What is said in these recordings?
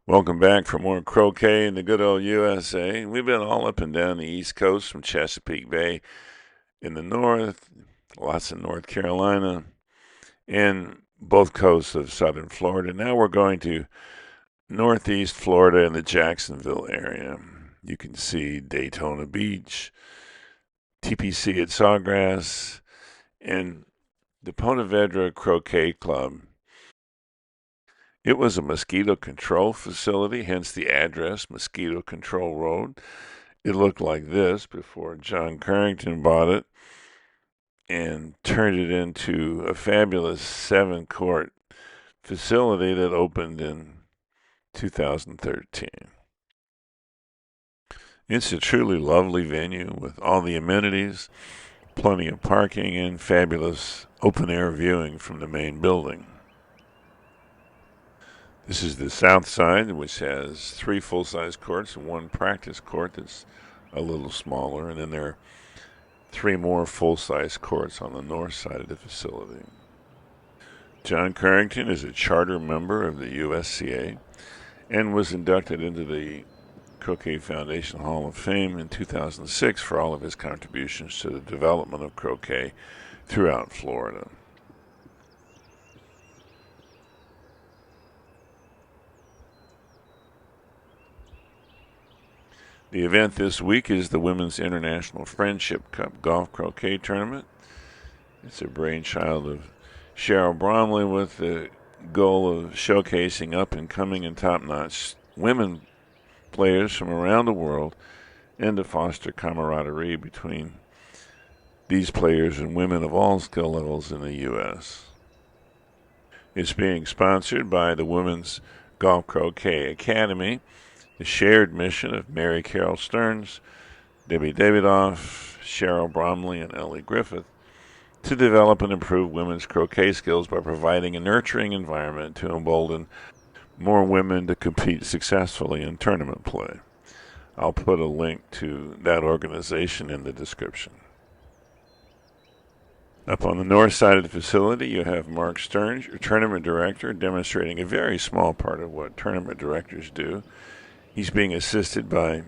Welcome back for more croquet in the good old USA. We've been all up and down the East Coast from Chesapeake Bay in the north, lots of North Carolina, and both coasts of southern Florida. Now we're going to northeast Florida in the Jacksonville area. You can see Daytona Beach, TPC at Sawgrass, and the Ponte Vedra Croquet Club. It was a mosquito control facility, hence the address, Mosquito Control Road. It looked like this before John Carrington bought it and turned it into a fabulous 7-court facility that opened in 2013. It's a truly lovely venue with all the amenities, plenty of parking, and fabulous open-air viewing from the main building. This is the south side, which has 3 full-size courts and 1 practice court that's a little smaller, and then there are 3 more full-size courts on the north side of the facility. John Carrington is a charter member of the USCA and was inducted into the Croquet Foundation Hall of Fame in 2006 for all of his contributions to the development of croquet throughout Florida. The event this week is the Women's International Friendship Cup Golf Croquet Tournament. It's a brainchild of Cheryl Bromley with the goal of showcasing up-and-coming and top-notch women players from around the world and to foster camaraderie between these players and women of all skill levels in the U.S. It's being sponsored by the Women's Golf Croquet Academy, the shared mission of MaryCarol Stearns, Debbie Davidoff, Cheryl Bromley, and Ellie Griffith to develop and improve women's croquet skills by providing a nurturing environment to embolden more women to compete successfully in tournament play. I'll put a link to that organization in the description. Up on the north side of the facility, you have Marc Stearns, your tournament director, demonstrating a very small part of what tournament directors do. He's being assisted by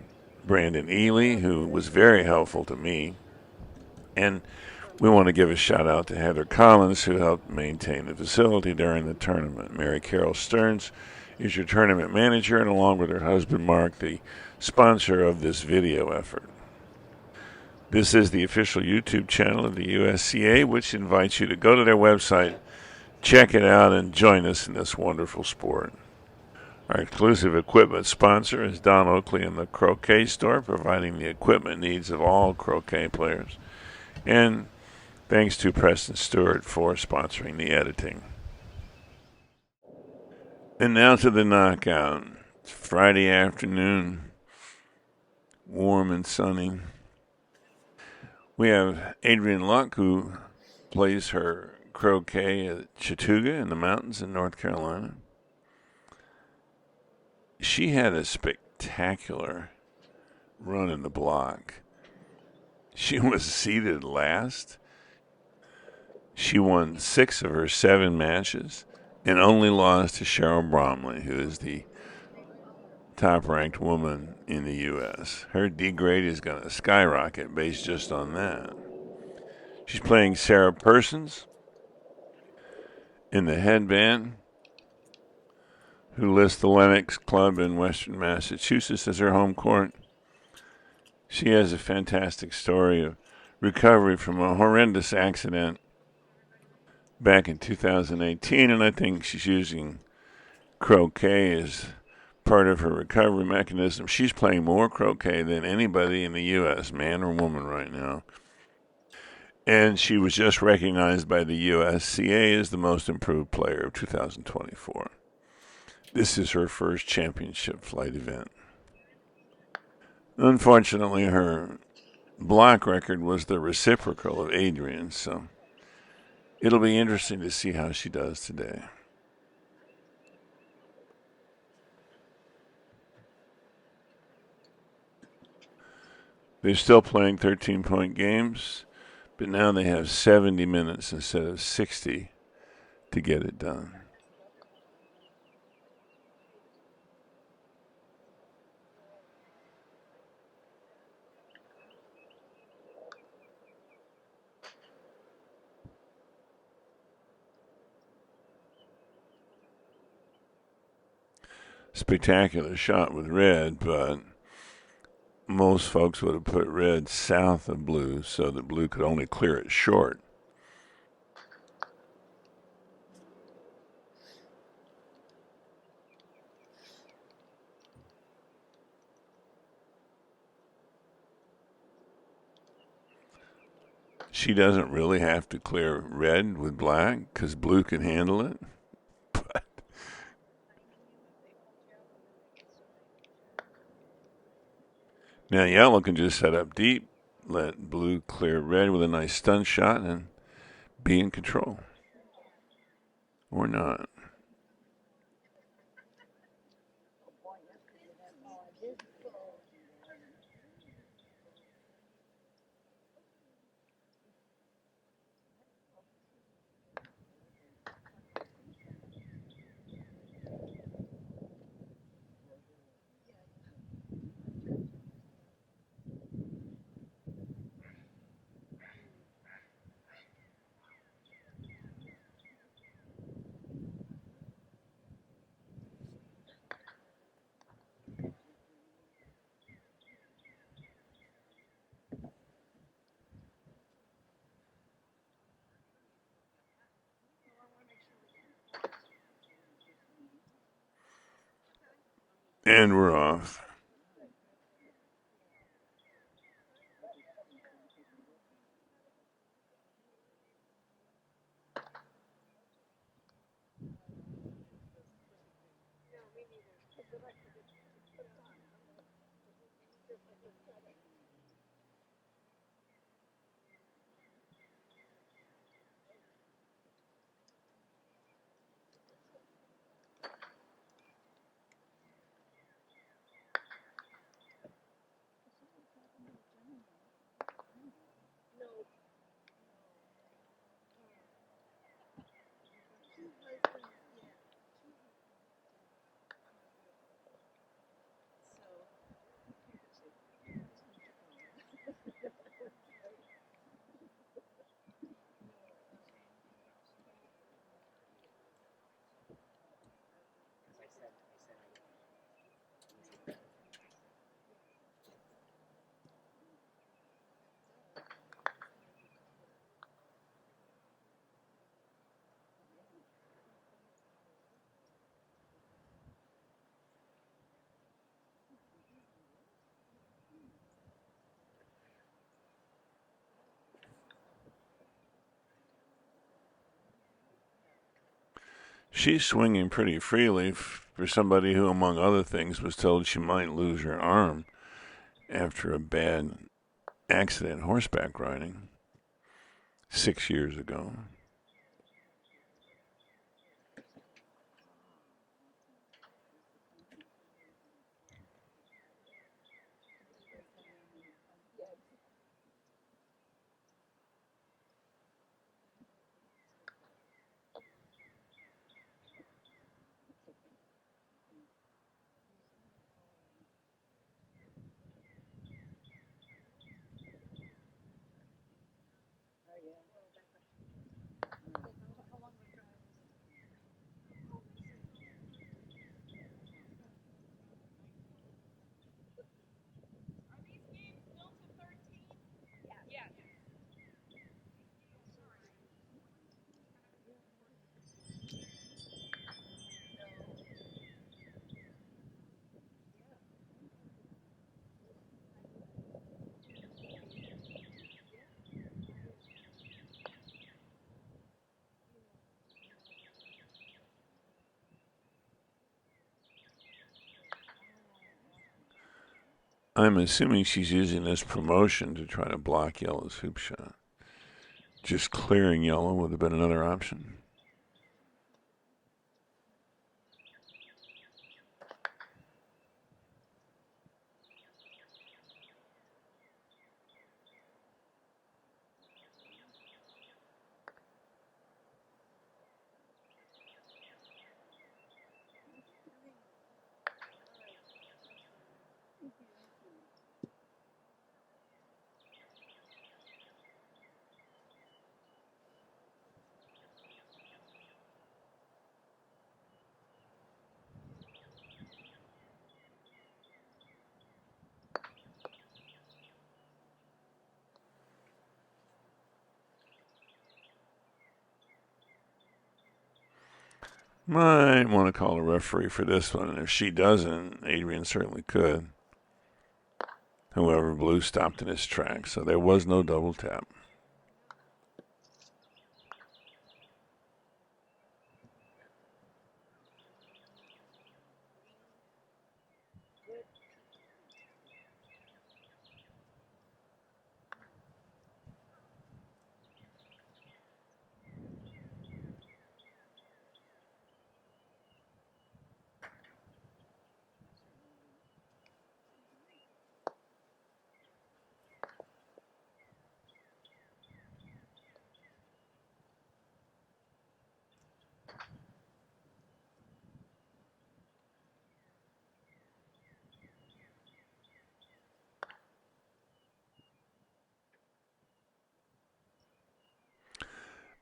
Brandon Ely, who was very helpful to me. And we want to give a shout out to Heather Collins, who helped maintain the facility during the tournament. MaryCarol Stearns is your tournament manager, and along with her husband Marc, the sponsor of this video effort. This is the official YouTube channel of the USCA, which invites you to go to their website, check it out, and join us in this wonderful sport. Our exclusive equipment sponsor is Don Oakley and the Croquet Store, providing the equipment needs of all croquet players. And thanks to Preston Stewart for sponsoring the editing. And now to the knockout. It's Friday afternoon, warm and sunny. We have Adrienne Lucke, who plays her croquet at Chattooga in the mountains in North Carolina. She had a spectacular run in the block. She was seeded last. She won 6 of her 7 matches and only lost to Cheryl Bromley, who is the top-ranked woman in the U.S. Her D grade is going to skyrocket based just on that. She's playing Sarah Persons in the headband, who lists the Lenox Club in Western Massachusetts as her home court. She has a fantastic story of recovery from a horrendous accident back in 2018, and I think she's using croquet as part of her recovery mechanism. She's playing more croquet than anybody in the U.S., man or woman, right now. And she was just recognized by the USCA as the most improved player of 2024. This is her first championship flight event. Unfortunately, her block record was the reciprocal of Adrienne's, so it'll be interesting to see how she does today. They're still playing 13-point games, but now they have 70 minutes instead of 60 to get it done. spectacular shot with red, but most folks would have put red south of blue so that blue could only clear it short. She doesn't really have to clear red with black because blue can handle it. But now yellow can just set up deep, let blue clear red with a nice stun shot, and be in control. Or not. And we're off. She's swinging pretty freely for somebody who, among other things, was told she might lose her arm after a bad accident horseback riding 6 years ago. I'm assuming she's using this promotion to try to block yellow's hoop shot. Just clearing yellow would have been another option. Might want to call a referee for this one, and if she doesn't, Adrienne certainly could. However, blue stopped in his tracks, so there was no double tap.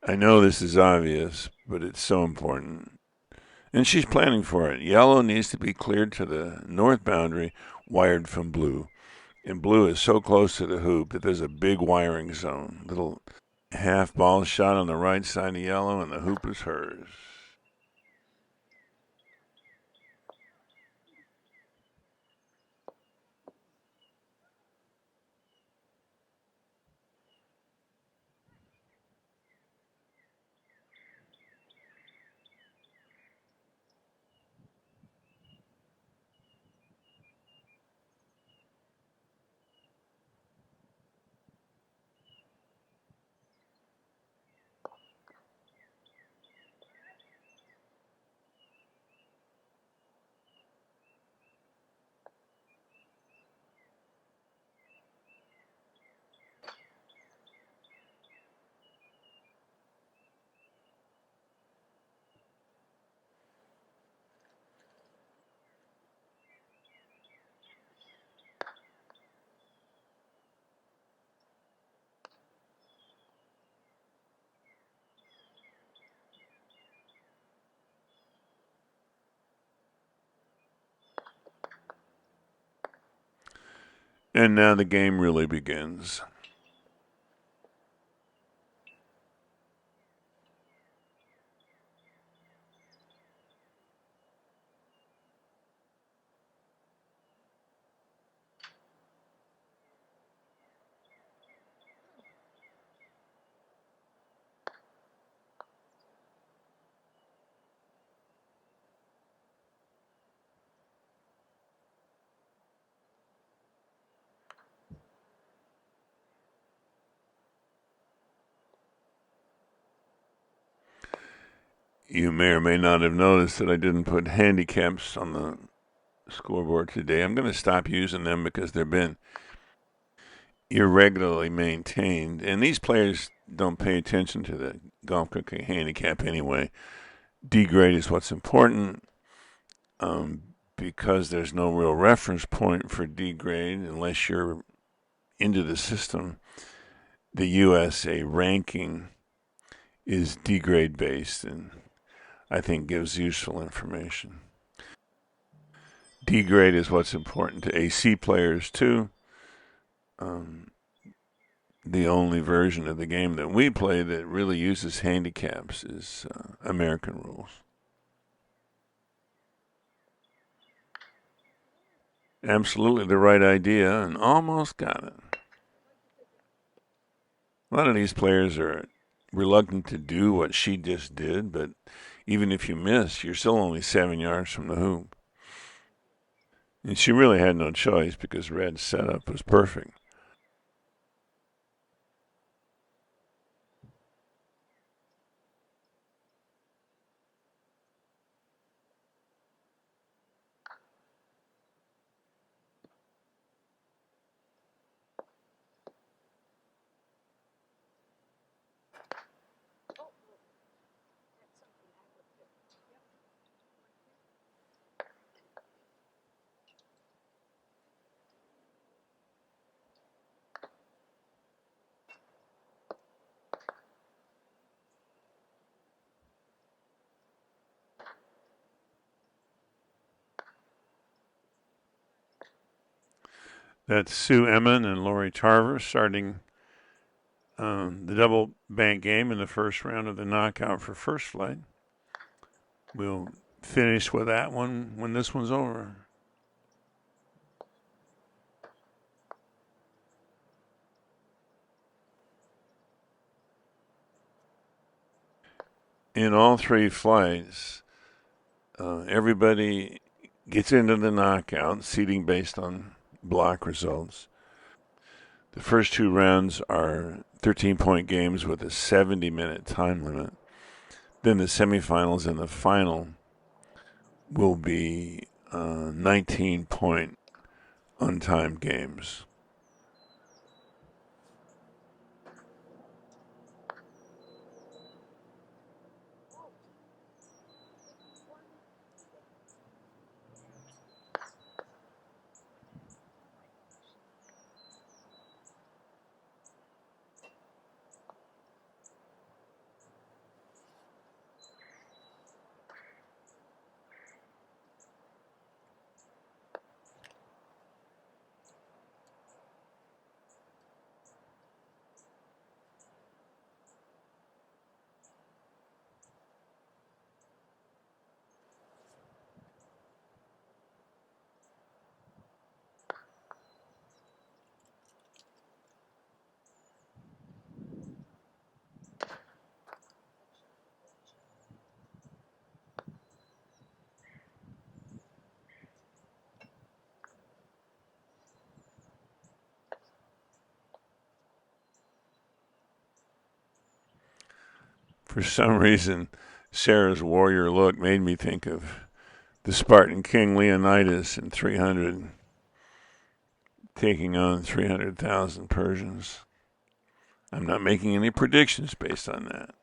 I know this is obvious, but it's so important. And she's planning for it. Yellow needs to be cleared to the north boundary, wired from blue. And blue is so close to the hoop that there's a big wiring zone. Little half ball shot on the right side of yellow, and the hoop is hers. And now the game really begins. You may or may not have noticed that I didn't put handicaps on the scoreboard today. I'm going to stop using them because they've been irregularly maintained. And these players don't pay attention to the golf croquet handicap anyway. D grade is what's important because there's no real reference point for D grade unless you're into the system. The USA ranking is D grade based and I think gives useful information. D grade is what's important to AC players too. The only version of the game that we play that really uses handicaps is American rules. Absolutely the right idea and almost got it. A lot of these players are reluctant to do what she just did, but even if you miss, you're still only 7 yards from the hoop. And she really had no choice because Red's setup was perfect. That's Sue Emond and Lorie Tarver starting the double bank game in the first round of the knockout for first flight. We'll finish with that one when this one's over. In all three flights, everybody gets into the knockout, seeding based on block results. The first two rounds are 13-point games with a 70-minute time limit. Then the semifinals and the final will be 19-point untimed games. For some reason, Sarah's warrior look made me think of the Spartan king Leonidas in 300 taking on 300,000 Persians. I'm not making any predictions based on that.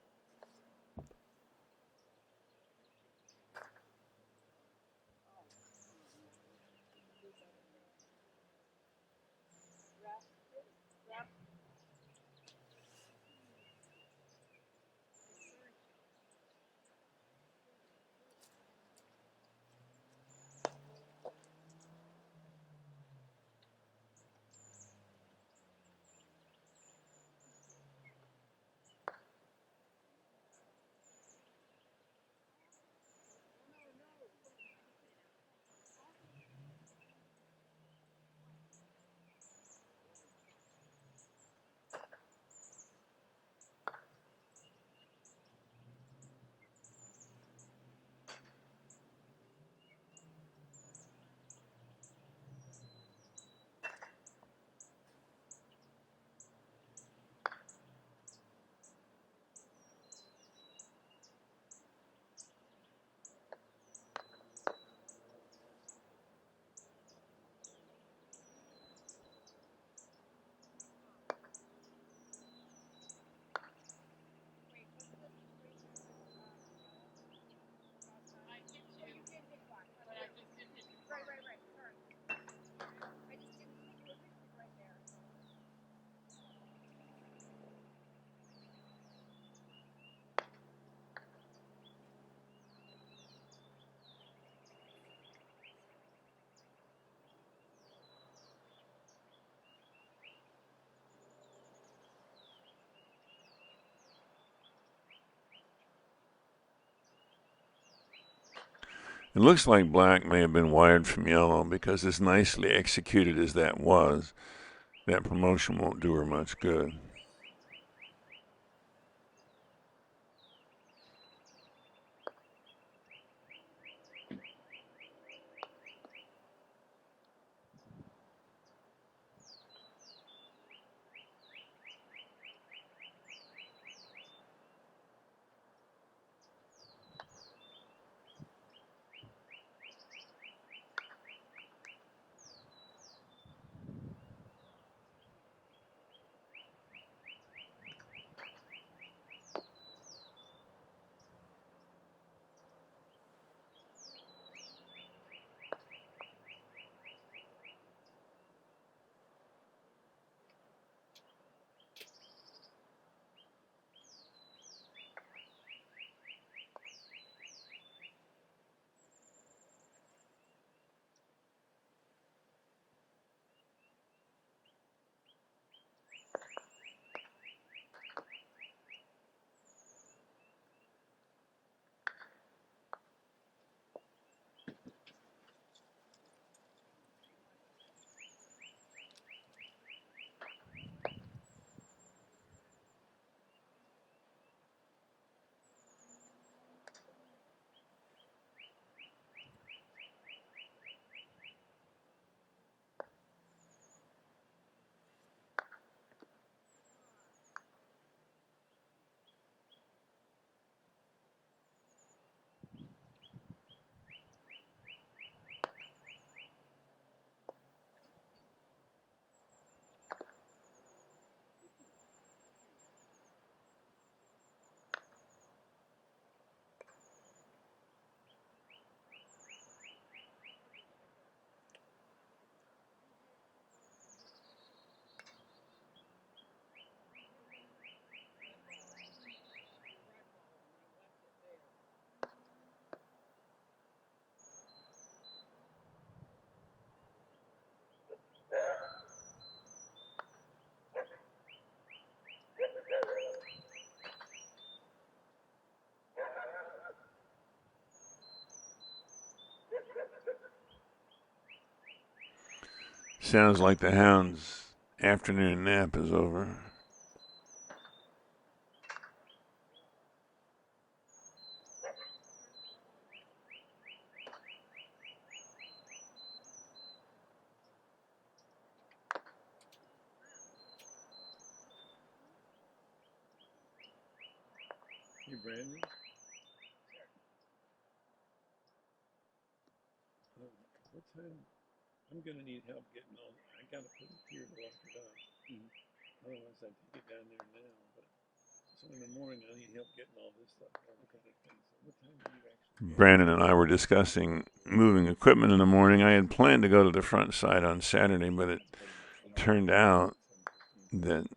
It looks like black may have been wired from yellow because as nicely executed as that was, that promotion won't do her much good. Sounds like the hound's afternoon nap is over. Hey, Brandon? What time? I'm going to need help getting all. I got to put it here to lock it up. Otherwise, I take it down there now. But so in the morning, I need help getting all this stuff. All kind of things. So what time do you actually? Brandon and I were discussing moving equipment in the morning. I had planned to go to the front side on Saturday, but it turned out that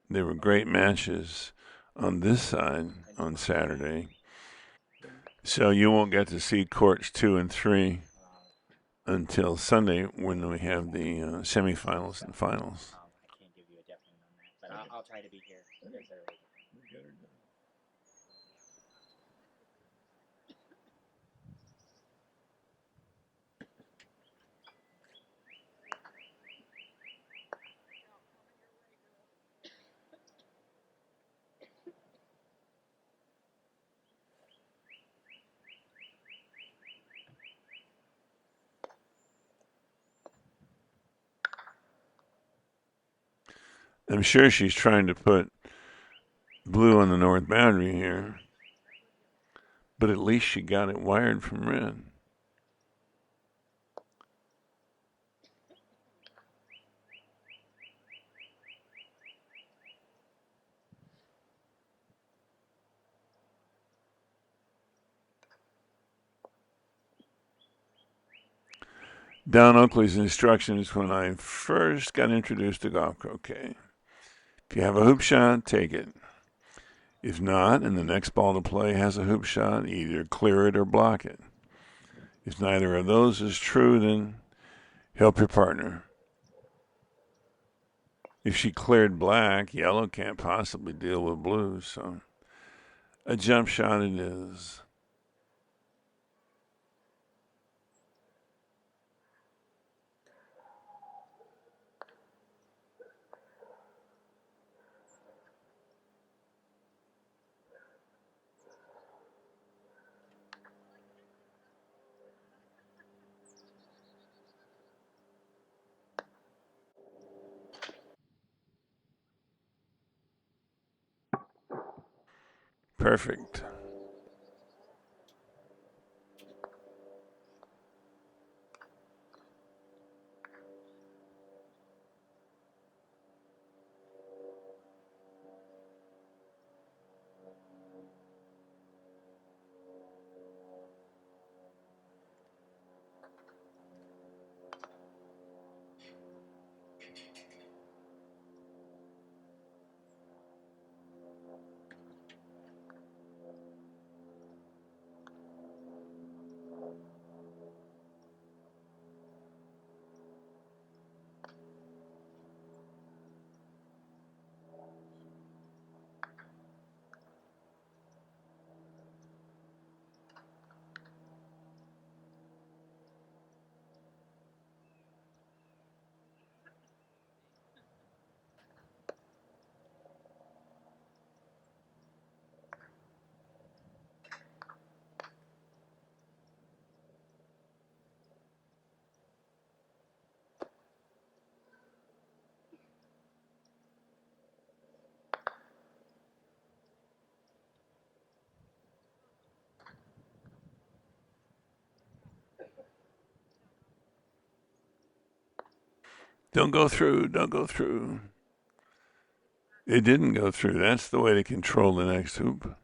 there were great matches on this side on Saturday. So you won't get to see courts 2 and 3 until Sunday when we have the semifinals and finals. I can't give you a definite on that, but I'll try to be here as early as I can. I'm sure she's trying to put blue on the north boundary here, but at least she got it wired from red. Don Oakley's instructions when I first got introduced to golf croquet. If you have a hoop shot, take it. If not, and the next ball to play has a hoop shot, either clear it or block it. If neither of those is true, then help your partner. If she cleared black, yellow can't possibly deal with blue, so a jump shot it is. Perfect. Don't go through. Don't go through. It didn't go through. That's the way to control the next hoop.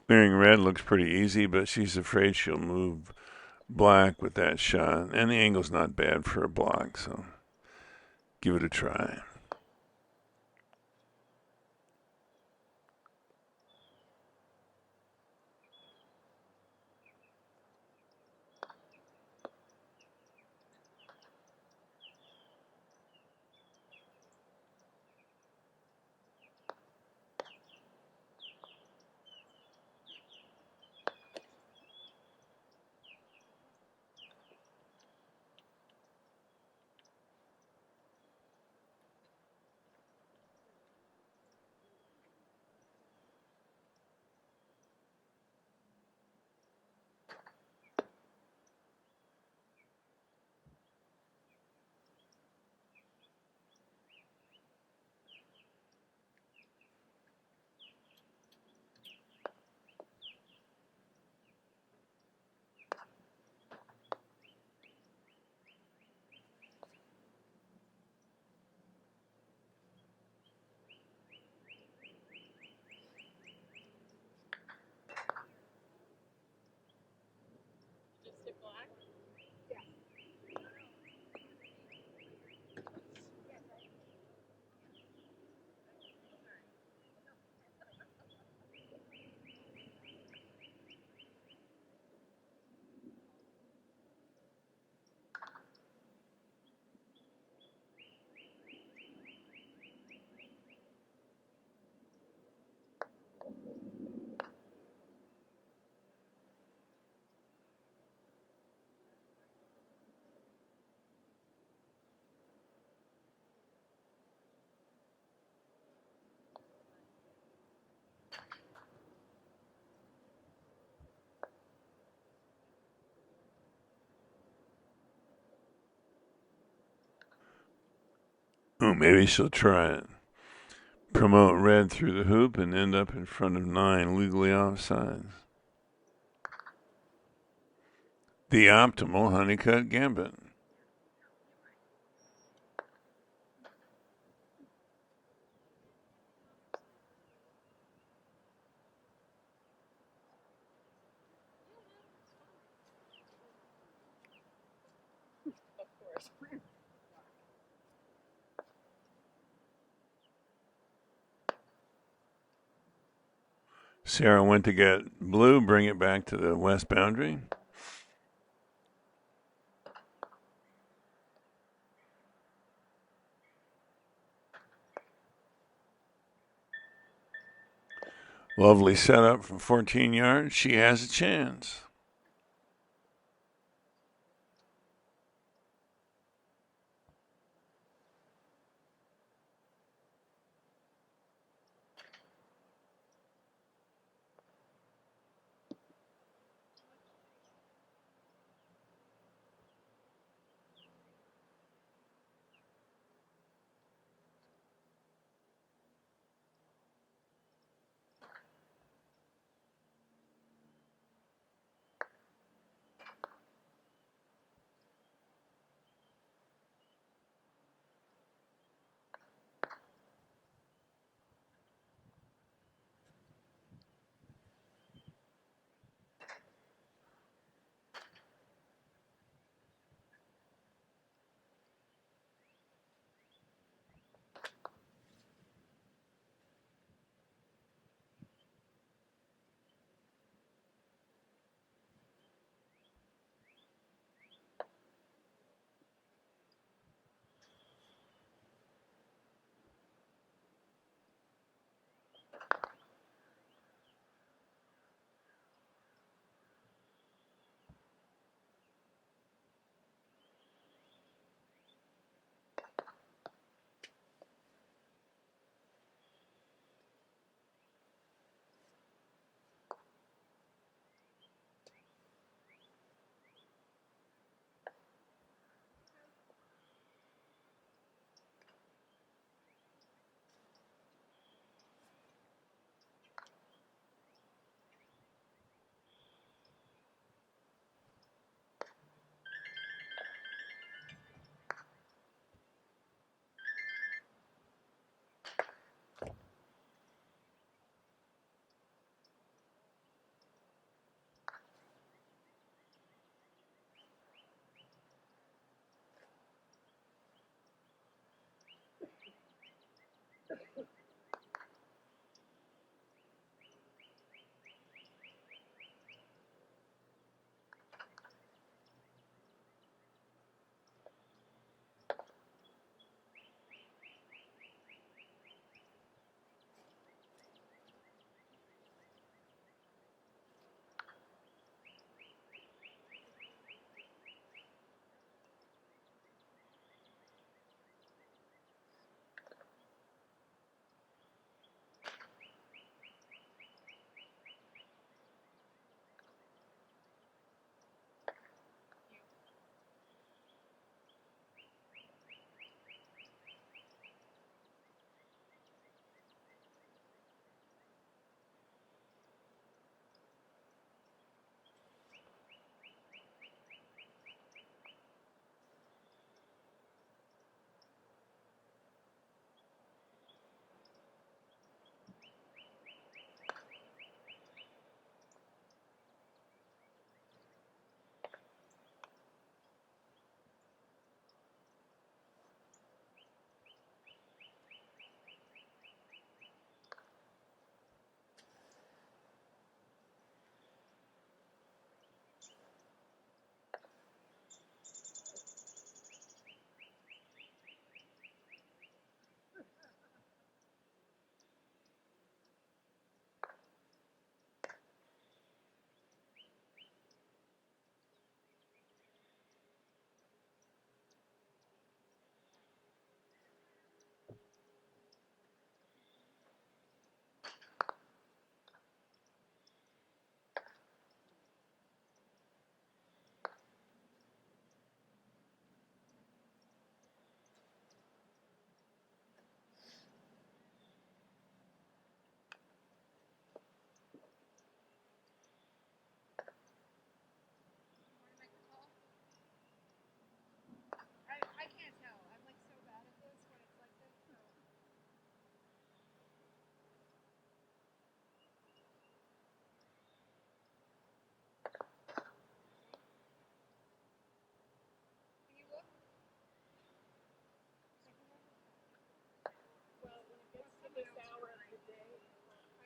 Clearing red looks pretty easy, but she's afraid she'll move black with that shot. And the angle's not bad for a block, so give it a try. Oh, maybe she'll try it. Promote red through the hoop and end up in front of 9, legally offside. The optimal honeycut gambit. Sarah went to get blue, bring it back to the west boundary. Lovely setup from 14 yards. She has a chance.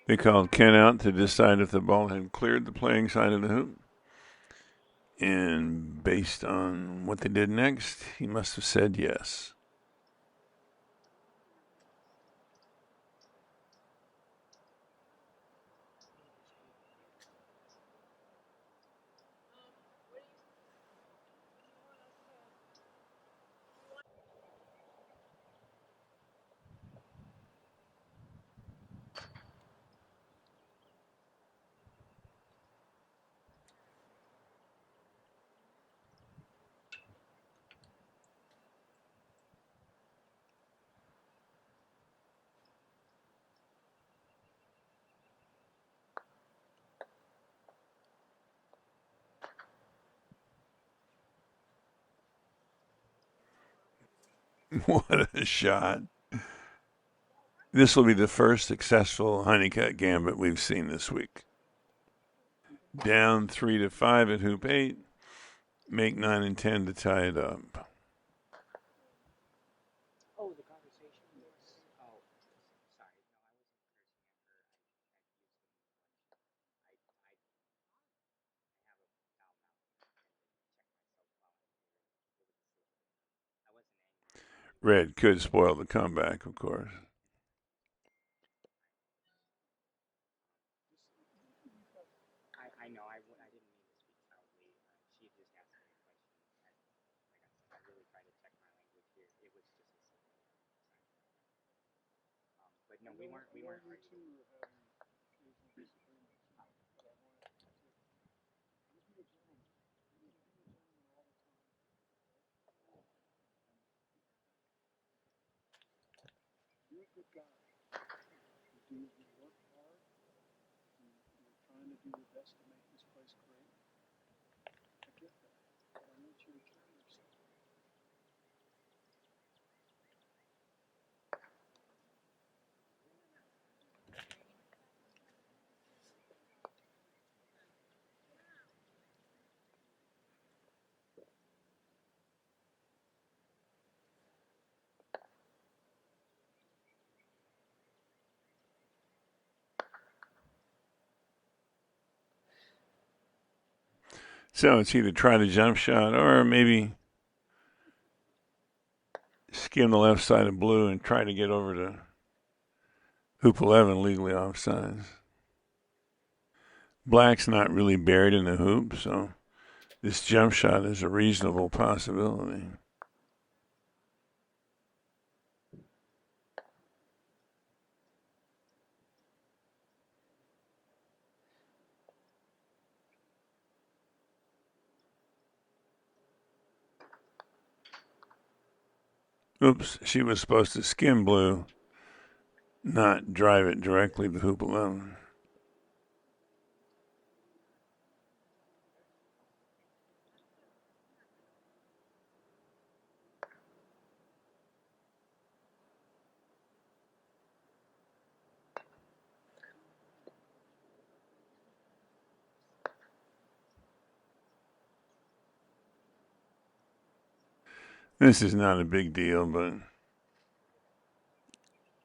They called Ken out to decide if the ball had cleared the playing side of the hoop. And based on what they did next, he must have said yes. What a shot. This will be the first successful honeycut gambit we've seen this week. Down 3-5 at hoop 8. Make 9 and 10 to tie it up. Oh, the conversation was. Oh, sorry. No, I wasn't Red could spoil the comeback, of course. I know. I didn't mean to speak loudly. She just asked me a question. I really tried to check my language here. It was just a simple. But no, we weren't. We weren't. You're a good guy. You work hard. You're trying to do your best to make this place great. I get that. But I want you to carry yourself. So it's either try the jump shot or maybe skim the left side of blue and try to get over to hoop 11 legally offsides. Black's not really buried in the hoop, so this jump shot is a reasonable possibility. Oops, she was supposed to skim blue, not drive it directly to hoop 11. This is not a big deal, but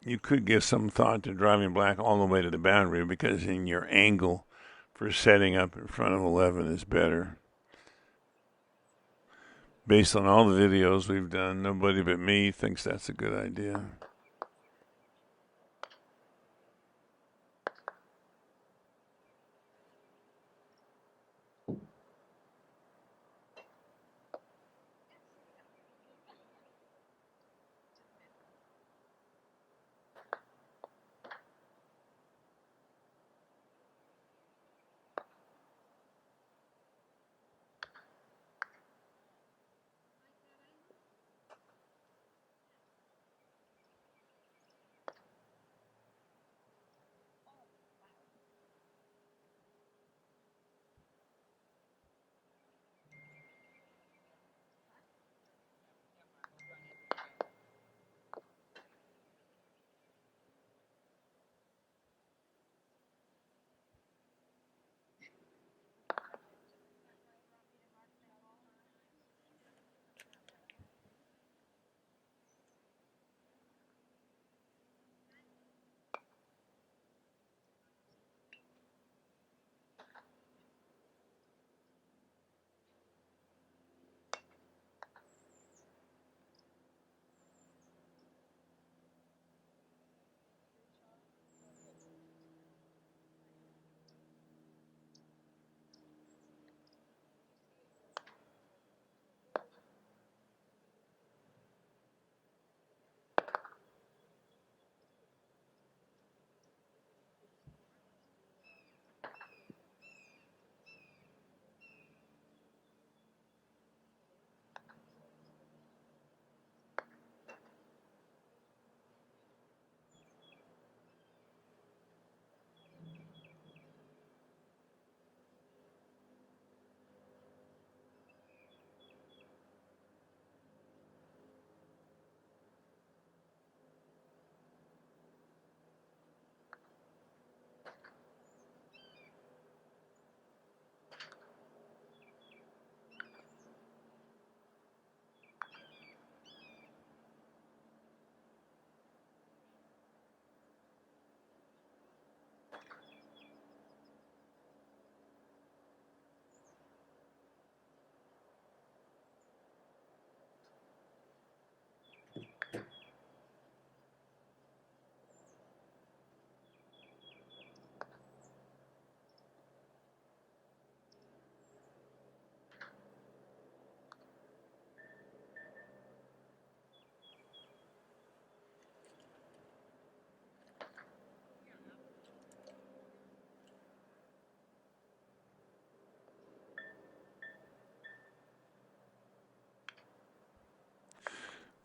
you could give some thought to driving black all the way to the boundary because in your angle for setting up in front of 11 is better. Based on all the videos we've done, nobody but me thinks that's a good idea.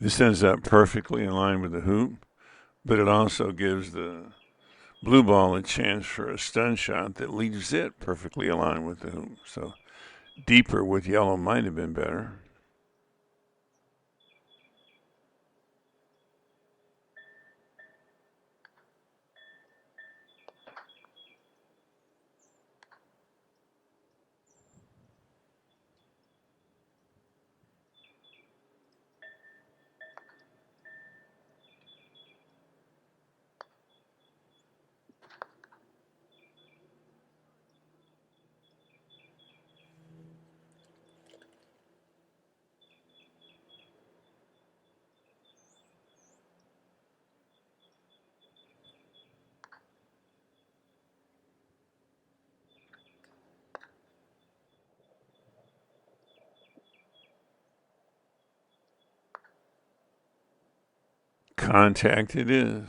This ends up perfectly in line with the hoop, but it also gives the blue ball a chance for a stun shot that leaves it perfectly aligned with the hoop. So deeper with yellow might have been better. Contact it is.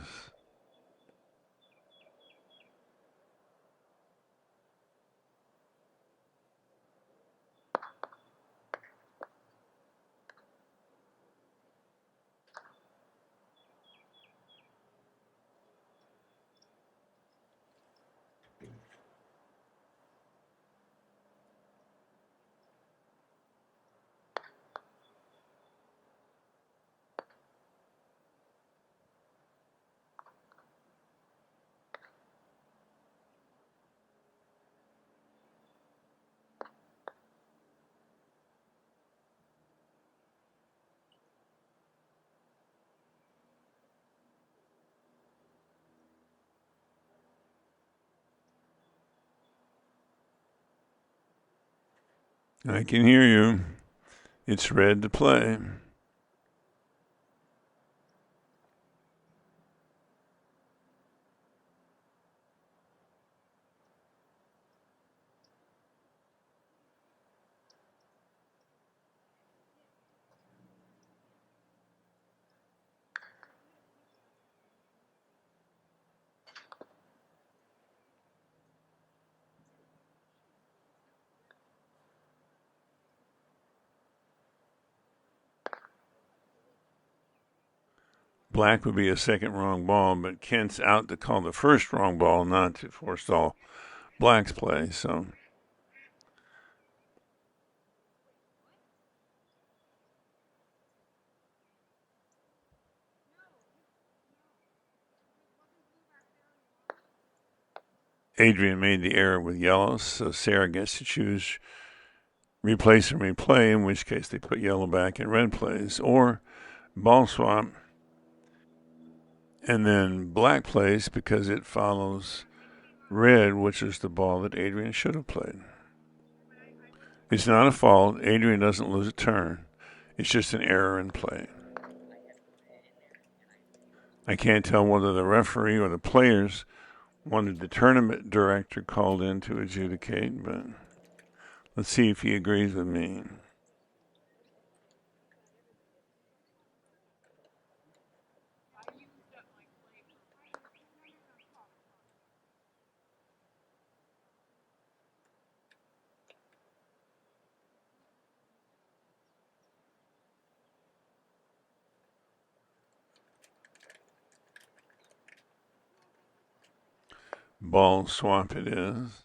I can hear you. It's red to play. Black would be a second wrong ball, but Kent's out to call the first wrong ball, not to forestall Black's play. So Adrienne made the error with yellow, so Sarah gets to choose replace and replay, in which case they put yellow back and red plays, or ball swap, and then black plays because it follows red, which is the ball that Adrienne should have played. It's not a fault. Adrienne doesn't lose a turn. It's just an error in play. I can't tell whether the referee or the players wanted the tournament director called in to adjudicate, but let's see if he agrees with me. Ball swap it is.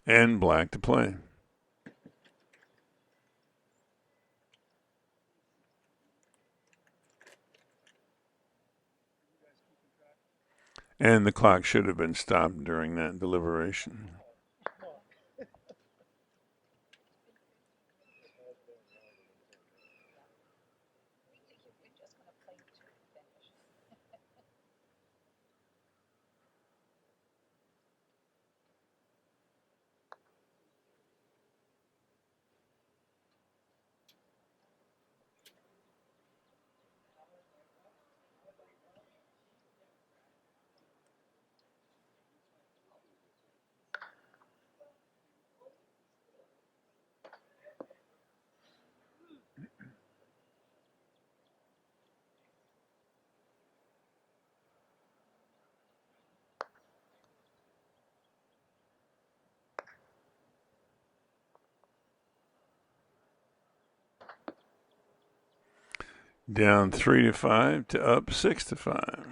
And black to play. And the clock should have been stopped during that deliberation. Down 3-5 to up 6-5.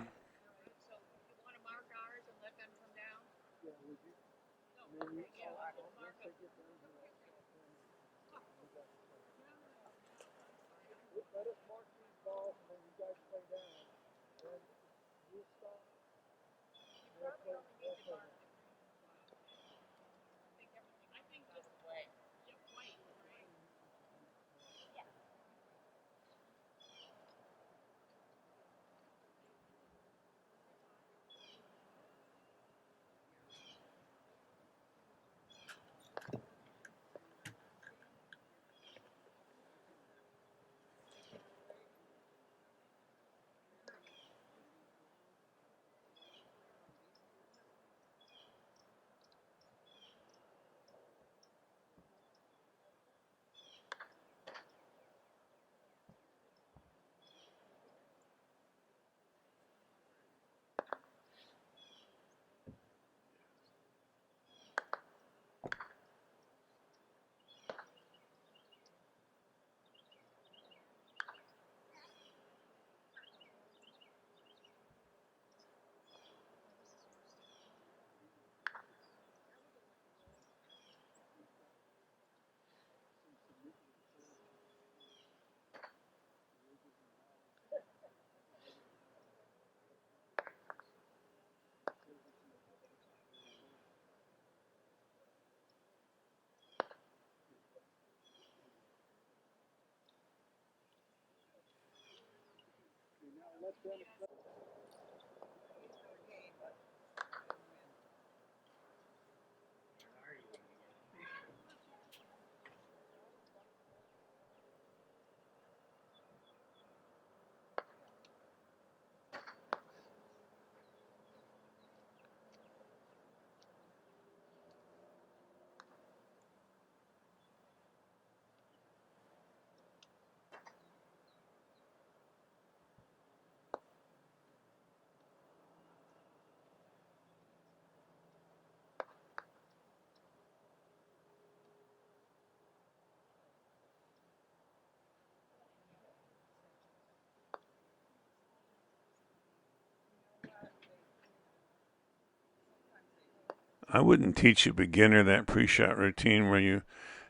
I wouldn't teach a beginner that pre-shot routine where you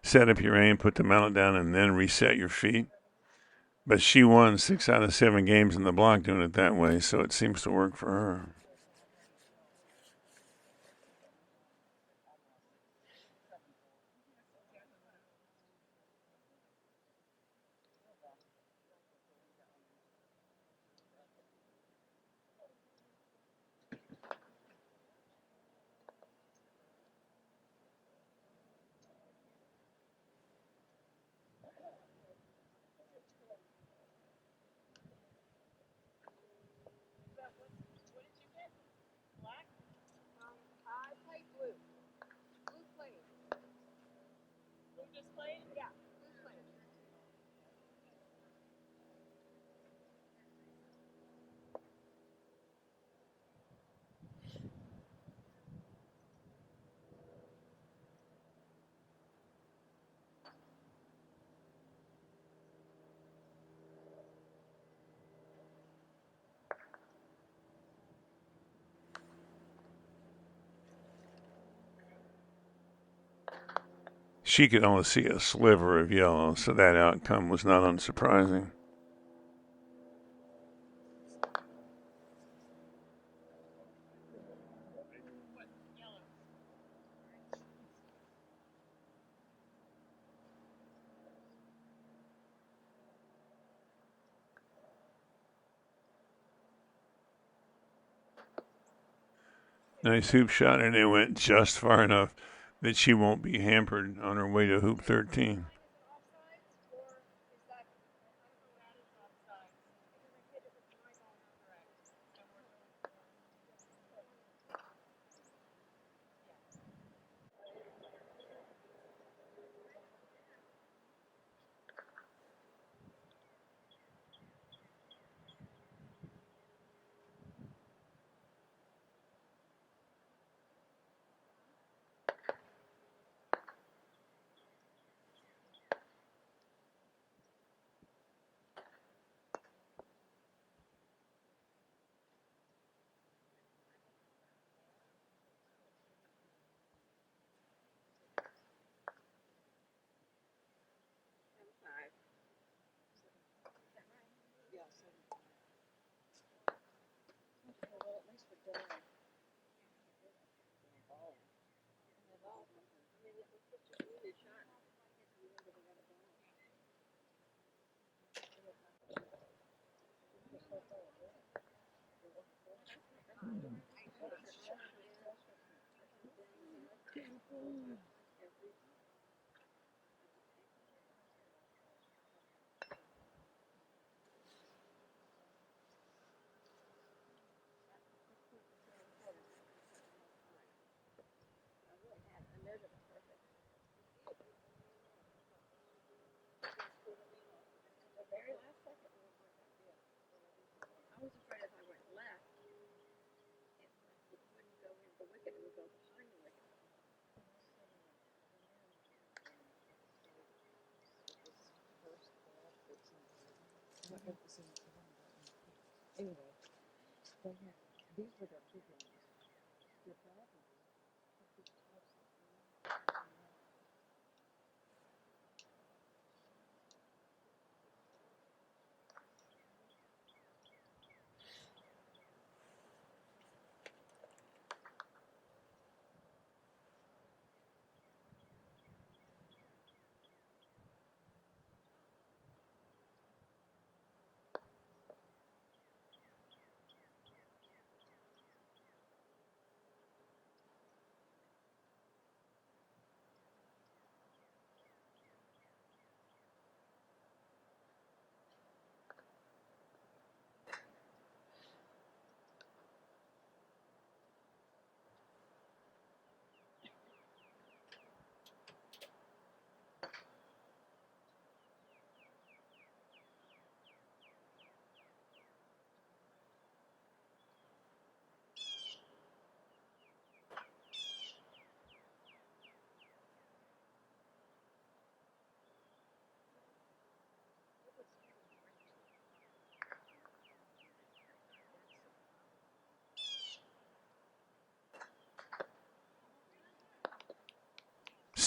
set up your aim, put the mallet down, and then reset your feet. But she won 6 out of 7 games in the block doing it that way, so it seems to work for her. She could only see a sliver of yellow, so that outcome was not unsurprising. Nice hoop shot, and it went just far enough that she won't be hampered on her way to hoop 13.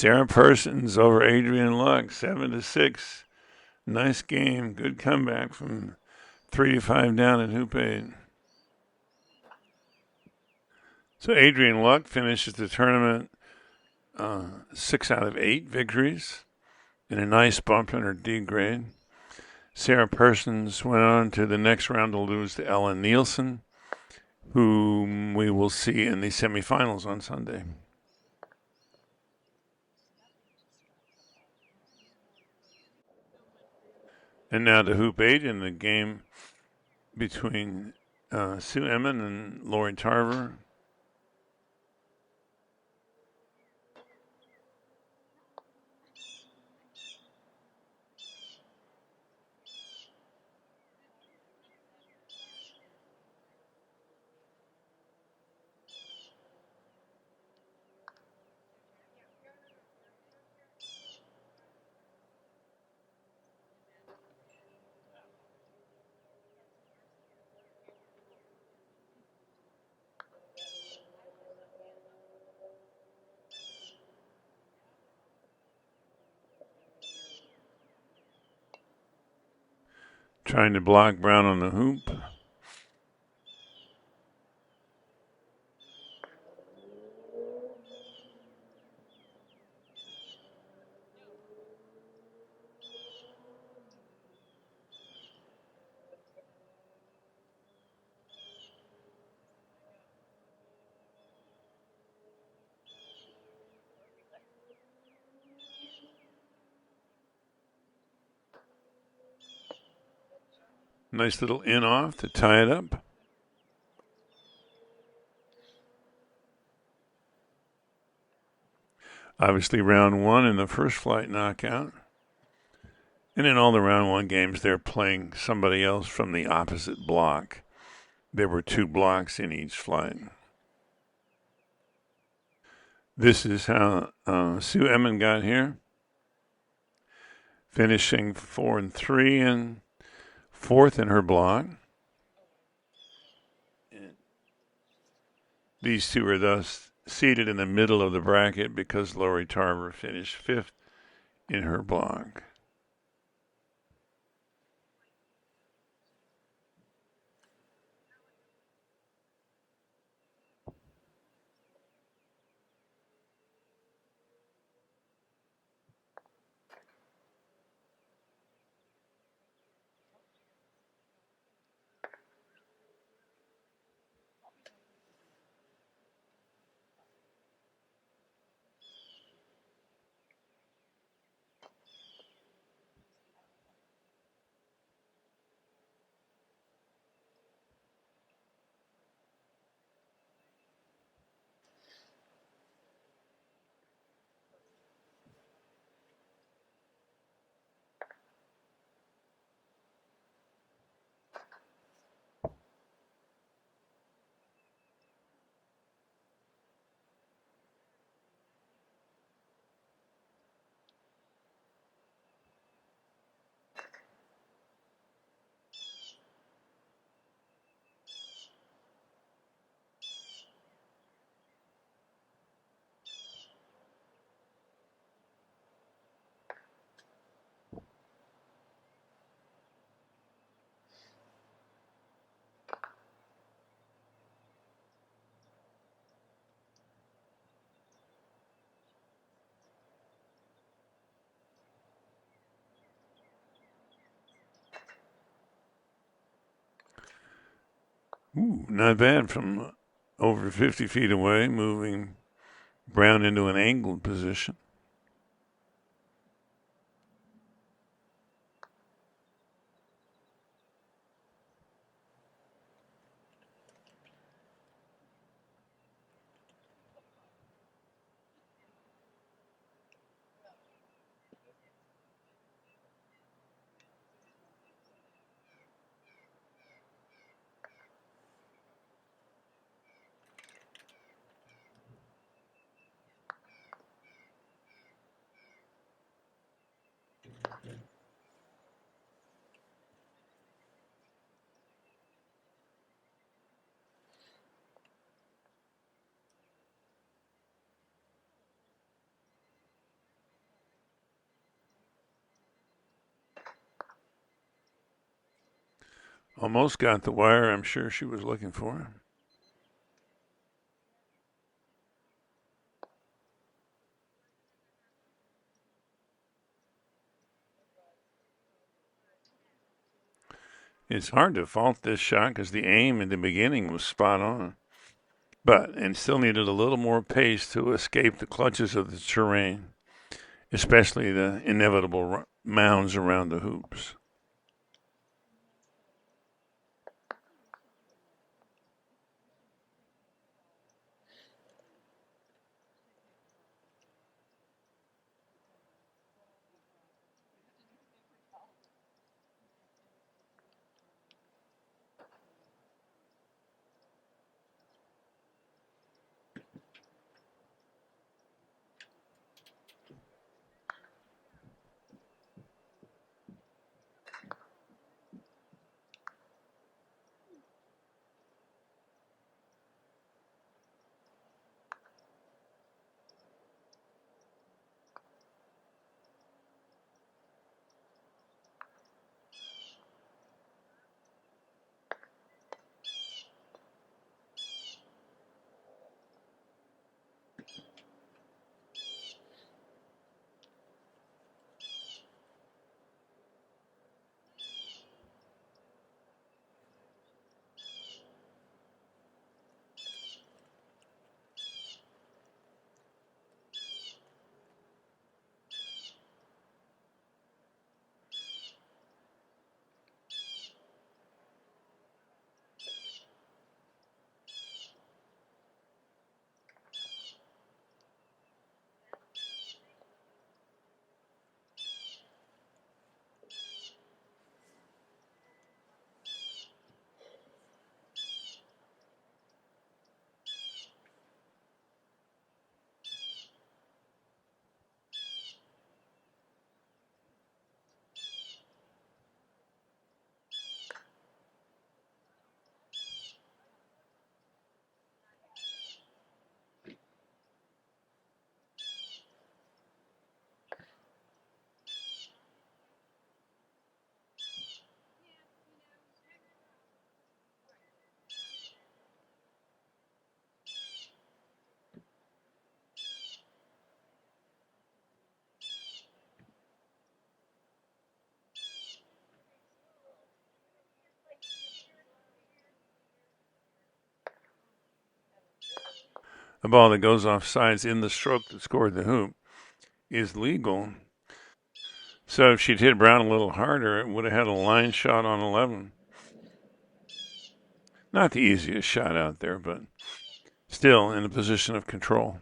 Sarah Persons over Adrienne Lucke, 7-6. Nice game. Good comeback from 3-5 down in hoop 8. So Adrienne Lucke finishes the tournament 6 out of 8 victories and a nice bump in her D grade. Sarah Persons went on to the next round to lose to Ellen Nielsen, whom we will see in the semifinals on Sunday. And now to hoop 8 in the game between Sue Emond and Lorie Tarver. Trying to block Brown on the hoop. Nice little in off to tie it up. Obviously, round 1 in the first flight knockout. And in all the round 1 games, they're playing somebody else from the opposite block. There were 2 blocks in each flight. This is how Sue Emond got here, finishing 4-3 and 4th in her block. These two are thus seated in the middle of the bracket because Lorie Tarver finished 5th in her block. Ooh, not bad from over 50 feet away, moving Brown into an angled position. Almost got the wire I'm sure she was looking for. It's hard to fault this shot because the aim in the beginning was spot on, and still needed a little more pace to escape the clutches of the terrain, especially the inevitable mounds around the hoops. A ball that goes off sides in the stroke that scored the hoop is legal. So if she'd hit Brown a little harder, it would have had a line shot on 11. Not the easiest shot out there, but still in a position of control.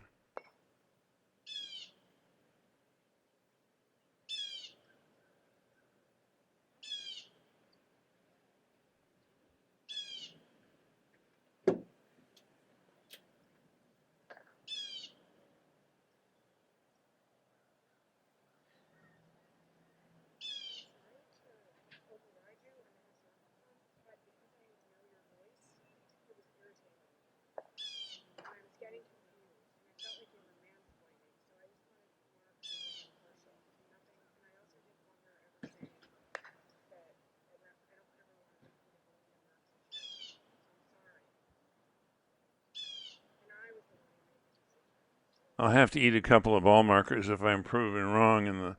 I'll have to eat a couple of ball markers if I'm proven wrong in the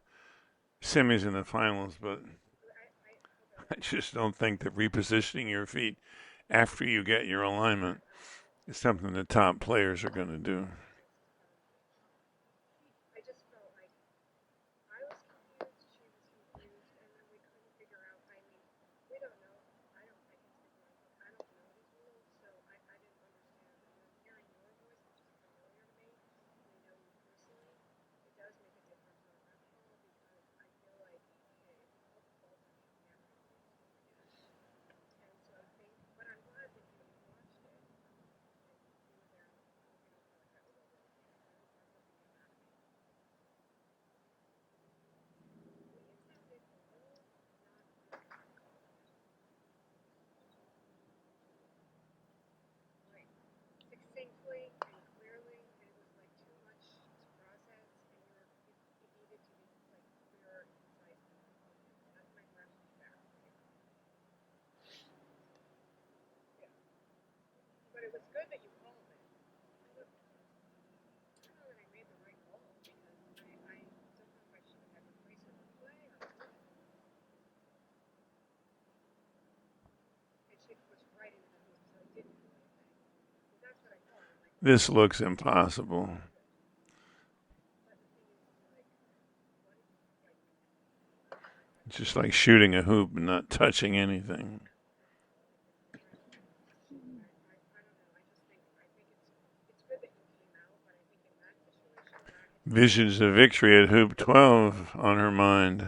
semis and the finals, but I just don't think that repositioning your feet after you get your alignment is something the top players are going to do. This looks impossible. It's just like shooting a hoop and not touching anything. Visions of victory at hoop 12 on her mind.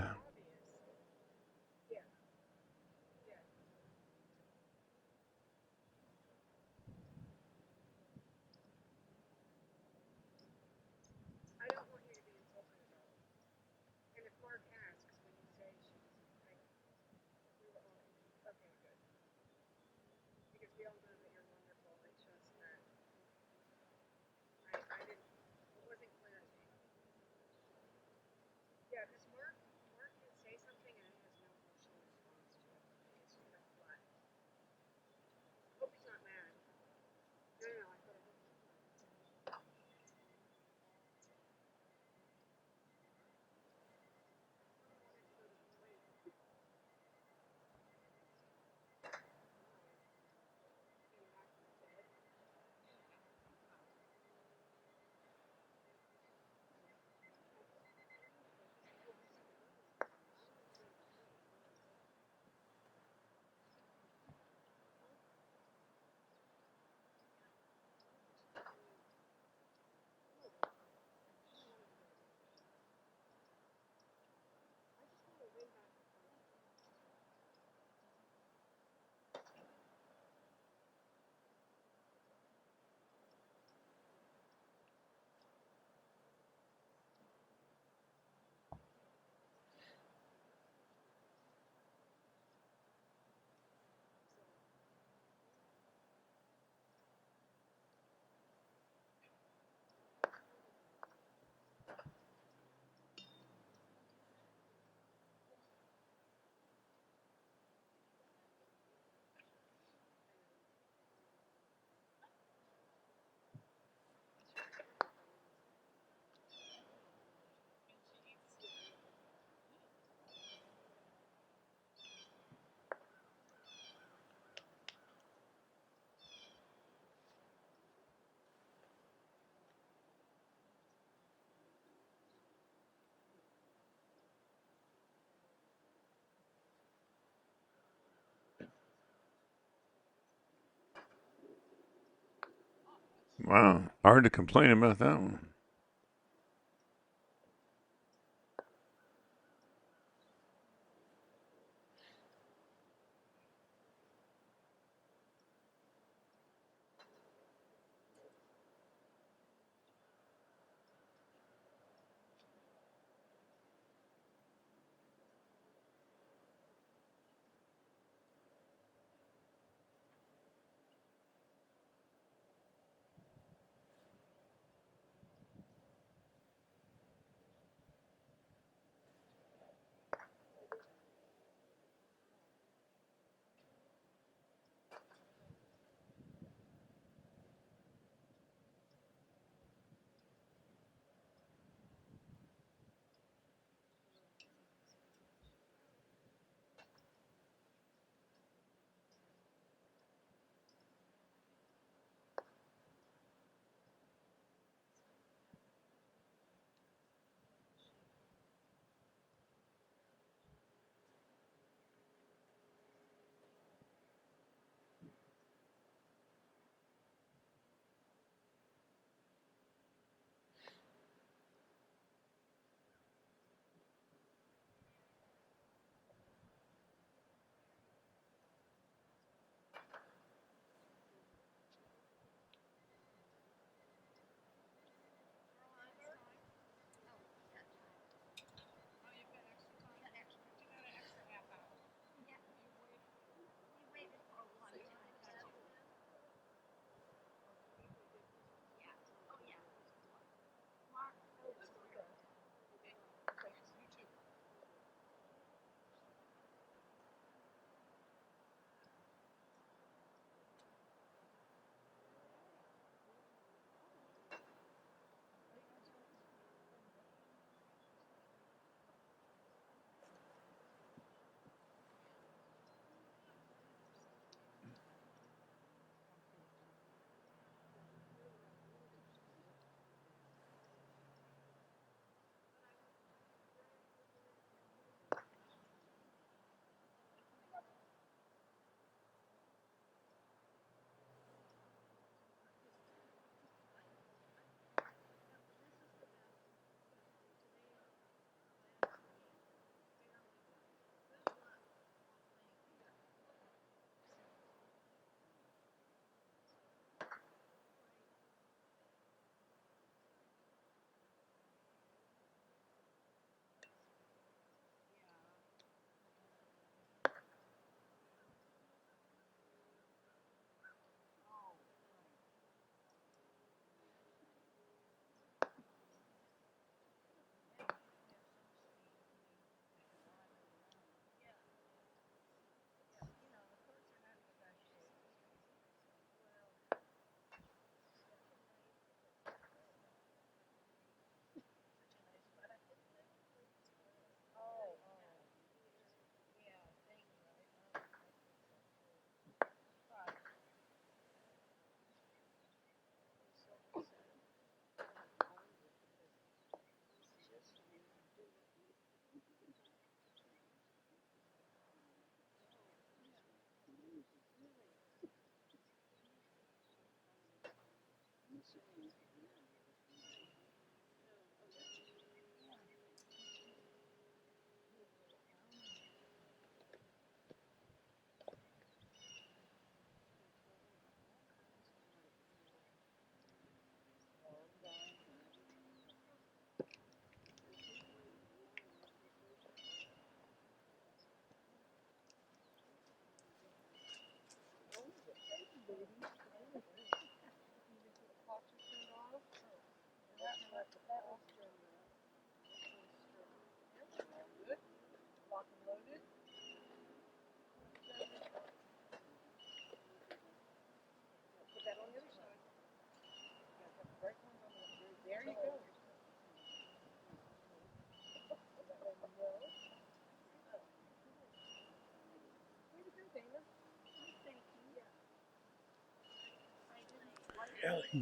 Wow, hard to complain about that one.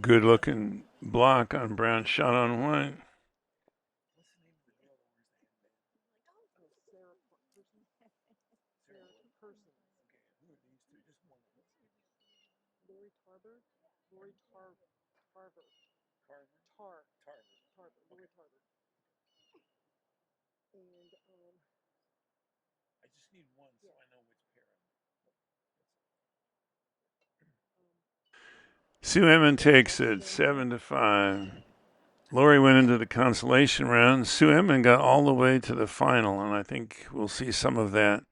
Good looking block on brown, shot on white. Lorie Tarver. Lorie Tarver. Tarver. Lorie Tarver. And I just need one so I know which pair Sue Emond takes it 7-5. Lorie went into the consolation round. Sue Emond got all the way to the final, and I think we'll see some of that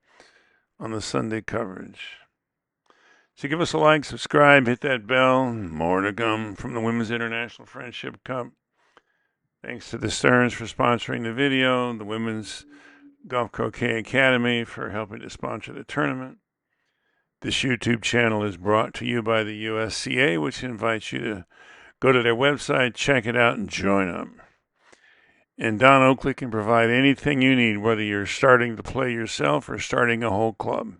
on the Sunday coverage. So give us a like, subscribe, hit that bell. More to come from the Women's International Friendship Cup. Thanks to the Stearns for sponsoring the video, the Women's Golf Croquet Academy for helping to sponsor the tournament. This YouTube channel is brought to you by the USCA, which invites you to go to their website, check it out, and join them. And Don Oakley can provide anything you need, whether you're starting to play yourself or starting a whole club.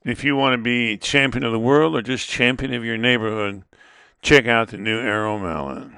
If you want to be champion of the world or just champion of your neighborhood, check out the new Arrow Mallet.